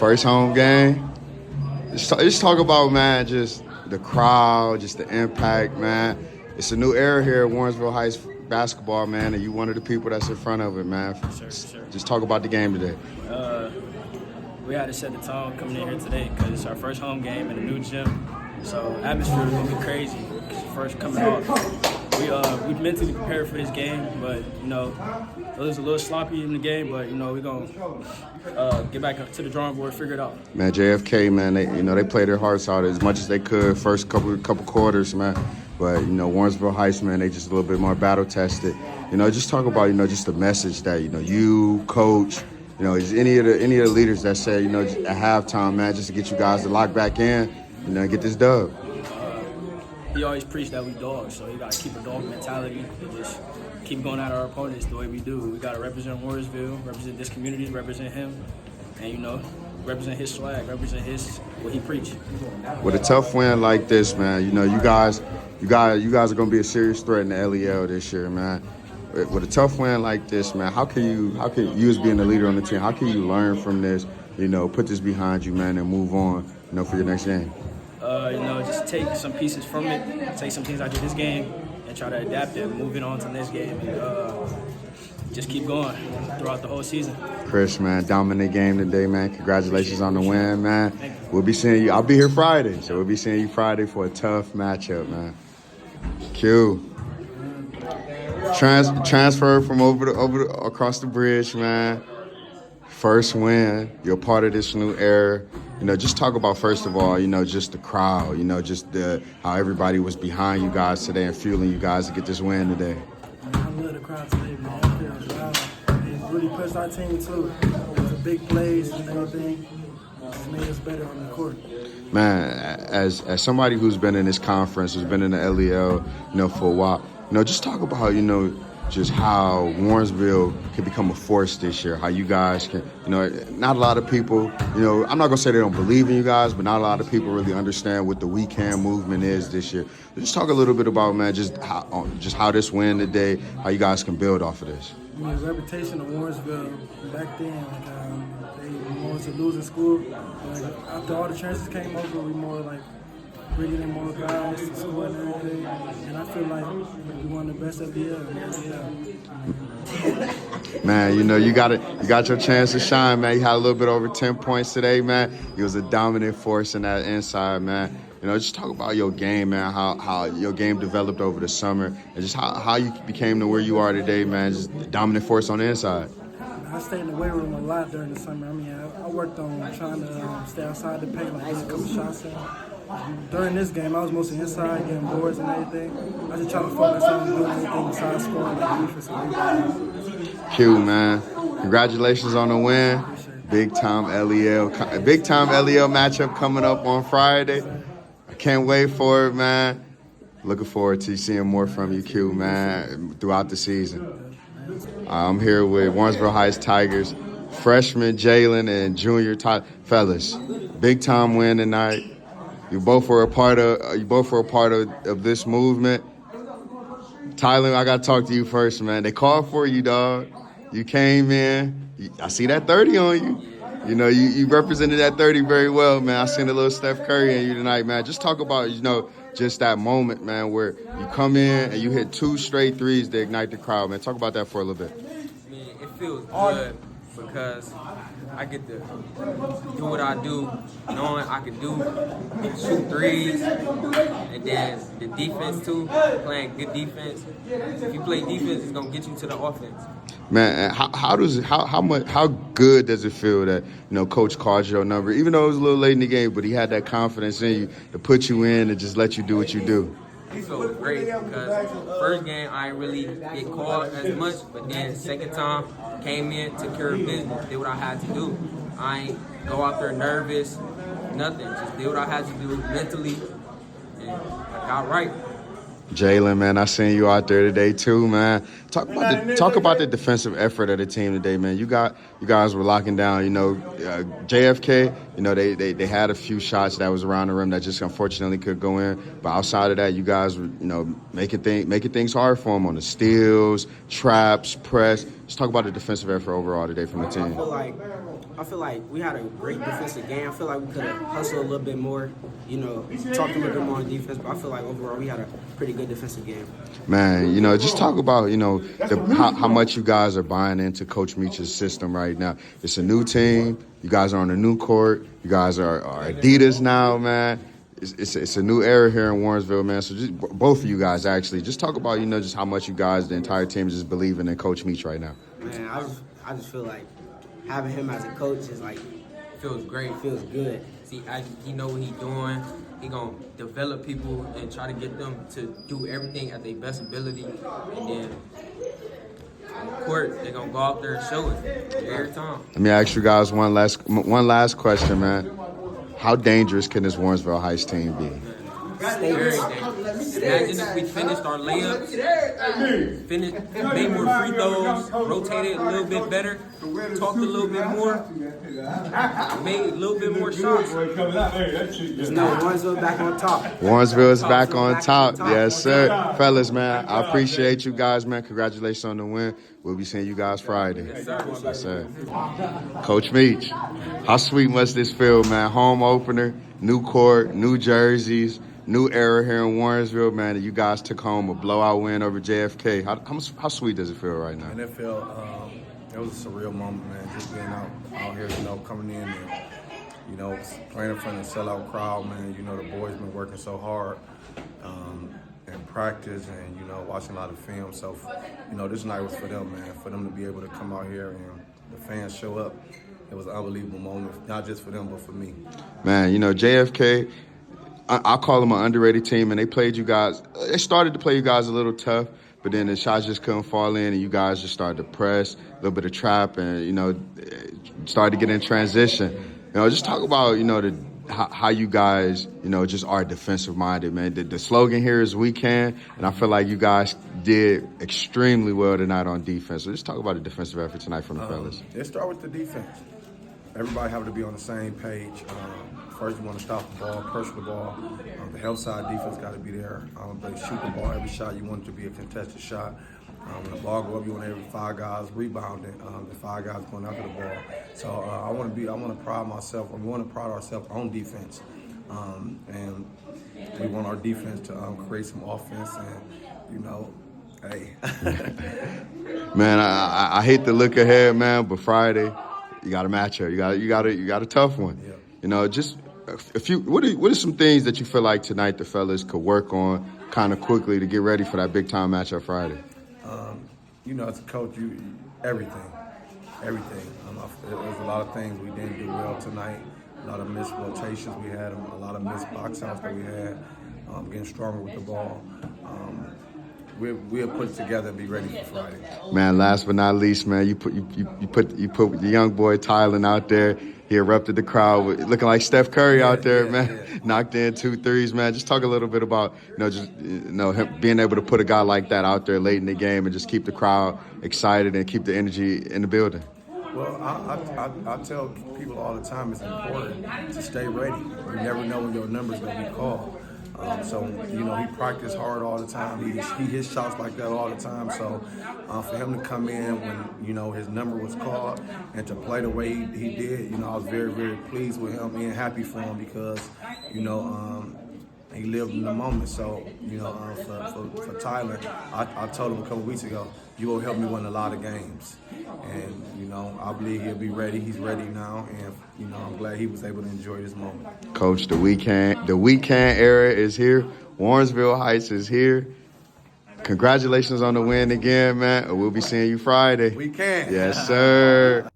First home game. Just talk about, man, just the crowd, just the impact, man. It's a new era here at Warrensville Heights basketball, man, and you one of the people that's in front of it, man. Sure. Just talk about the game today. We had to set the tone coming in here today because it's our first home game in a new gym. So atmosphere is gonna be crazy. First coming off, we mentally prepared for this game, but it was a little sloppy in the game. But we're gonna get back to the drawing board, figure it out. Man, JFK, man, they played their hearts out as much as they could first couple quarters, man. But Warrensville Heights, man, they just a little bit more battle tested. Just talk about just the message that you, coach, is any of the leaders that say at halftime, man, just to get you guys to lock back in, get this dub. He always preached that we dogs, so you got to keep a dog mentality and just keep going at our opponents the way we do. We got to represent Warrensville, represent this community, represent him, and represent his swag, represent what he preached. With a tough win like this, man, you guys are gonna be a serious threat in the LEL this year, man. With a tough win like this, man, how can you as being the leader on the team, how can you learn from this, put this behind you, man, and move on, for your next game? Just take some pieces from it, take some things out of this game, and try to adapt it, moving on to the next game, and just keep going throughout the whole season. Chris, man, dominant game today, man. Congratulations on the win, man. We'll be seeing you. I'll be here Friday, so we'll be seeing you Friday for a tough matchup, man. Q. Transfer from across the bridge, man. First win. You're part of this new era. Just talk about, first of all, just the crowd, just how everybody was behind you guys today and fueling you guys to get this win today. I love the crowd today, man. I feel loud. It really pushed our team, too. The big plays and everything made us better on the court. Man, as somebody who's been in this conference, who's been in the LEL, for a while, just talk about, just how Warrensville can become a force this year, how you guys can, not a lot of people, I'm not going to say they don't believe in you guys, but not a lot of people really understand what the We Can movement is this year. Just talk a little bit about, man, just how this win today, how you guys can build off of this. The reputation of Warrensville back then, they wanted to lose in school. After all the transfers came over, we more like bringing in more guys to school and everything. And I feel like we won the best of the year. Man, you got your chance to shine, man. You had a little bit over 10 points today, man. You was a dominant force in that inside, man. Just talk about your game, man, how your game developed over the summer, and just how you became to where you are today, man, just a dominant force on the inside. I stayed in the weight room a lot during the summer. I worked on trying to stay outside the paint, like getting a couple shots in. During this game, I was mostly inside, getting boards and everything. I just try to focus on doing anything besides scoring, like defense and rebounds. Q, man, congratulations on the win. Big time LEL matchup coming up on Friday. I can't wait for it, man. Looking forward to seeing more from you, Q, man, throughout the season. I'm here with Warrensville Heights Tigers, freshman Jaylen and junior fellas. Big time win tonight. You both were a part of this movement. Tylin, I gotta talk to you first, man. They called for you, dog. You came in. I see that 30 on you. You represented that 30 very well, man. I seen a little Steph Curry in you tonight, man. Just talk about, just that moment, man, where you come in and you hit 2 straight threes to ignite the crowd, man. Talk about that for a little bit. Man, it feels good because I get to do what I do, knowing I can shoot threes, and then the defense too, playing good defense. If you play defense, it's gonna get you to the offense. Man, how good does it feel that Coach called your number, even though it was a little late in the game, but he had that confidence in you to put you in and just let you do what you do? It felt great because first game I didn't really get called as much, but then second time came in, took care of business, did what I had to do. I ain't go out there nervous, nothing. Just did what I had to do mentally, and I got right. Jaylen, man, I seen you out there today too, man. Talk about the defensive effort of the team today, man. You guys were locking down, JFK. They had a few shots that was around the rim that just unfortunately could go in. But outside of that, you guys were, making things hard for them on the steals, traps, press. Just talk about the defensive effort overall today from the team. I feel like I feel like we had a great defensive game. I feel like we could have hustled a little bit more, you know, talked a little bit more on defense, but I feel like overall we had a pretty good defensive game. Man, you know, just talk about, you know, how much you guys are buying into Coach Meach's system right now. It's a new team. You guys are on a new court. You guys are Adidas now, man. It's a new era here in Warrensville, man. So just both of you guys, actually, just talk about, you know, just how much you guys, the entire team, is just believing in Coach Meach right now. Man, I just feel like having him as a coach is like Feels great. feels good. See, he know what he doing. He gonna develop people and try to get them to do everything at their best ability. And then on the court, they gonna go out there and show it every time. Let me ask you guys one last question, man. How dangerous can this Warrensville Heights team be? Very dangerous. Imagine if we finished our layups, made more free throws, rotated a little bit better, talked a little bit more, made a little bit more shots. No, Warrensville back on top. Warrensville is back on top. Yes, sir. Fellas, man, I appreciate you guys, man. Congratulations on the win. We'll be seeing you guys Friday. Yes, sir. Coach Meach, how sweet must this feel, man? Home opener, new court, new jerseys, new era here in Warrensville, man. And you guys took home a blowout win over JFK. How sweet does it feel right now? And it was a surreal moment, man. Just being out here, you know, coming in and, you know, playing in front of a sellout crowd, man. You know, the boys been working so hard in practice and, you know, watching a lot of film. So, you know, this night was for them, man. For them to be able to come out here and the fans show up. It was an unbelievable moment, not just for them, but for me. Man, you know, JFK, I call them an underrated team, and they played you guys. They started to play you guys a little tough, but then the shots just couldn't fall in, and you guys just started to press, a little bit of trap, and, you know, started to get in transition. You know, just talk about, you know, how you guys, you know, just are defensive-minded, man. The slogan here is "We Can," and I feel like you guys did extremely well tonight on defense. So just talk about the defensive effort tonight from the fellas. It starts with the defense. Everybody have to be on the same page. First, you want to stop the ball, pressure the ball. The help side defense got to be there. They shoot the ball every shot. You want it to be a contested shot. When the ball go up, you want every 5 guys rebounding. The 5 guys going after the ball. So I want to pride myself. We want to pride ourselves on defense, and we want our defense to create some offense. And you know, hey, Man, I hate to look ahead, man, but Friday, you got a matchup. You got a tough one. Yeah. You know, just a few. What are some things that you feel like tonight the fellas could work on kind of quickly to get ready for that big time matchup Friday? You know, as a coach, everything. There's a lot of things we didn't do well tonight. A lot of missed rotations we had, a lot of missed box outs that we had. Getting stronger with the ball. We'll put it together and be ready for Friday. Man, last but not least, man, you put the young boy Tylin out there. He erupted the crowd, looking like Steph Curry out there, man. Yeah. Knocked in 2 threes, man. Just talk a little bit about, him being able to put a guy like that out there late in the game and just keep the crowd excited and keep the energy in the building. Well, I tell people all the time it's important to stay ready. You never know when your number's going to be called. So, you know, he practiced hard all the time. He hits shots like that all the time. So, for him to come in when, you know, his number was called and to play the way he did, you know, I was very, very pleased with him and happy for him because, you know, he lived in the moment. So, you know, for Tylin, I told him a couple weeks ago, you will help me win a lot of games. And, you know, I believe he'll be ready. He's ready now. And, you know, I'm glad he was able to enjoy this moment. Coach, the weekend era is here. Warrensville Heights is here. Congratulations on the win again, man. We'll be seeing you Friday. We can. Yes, sir.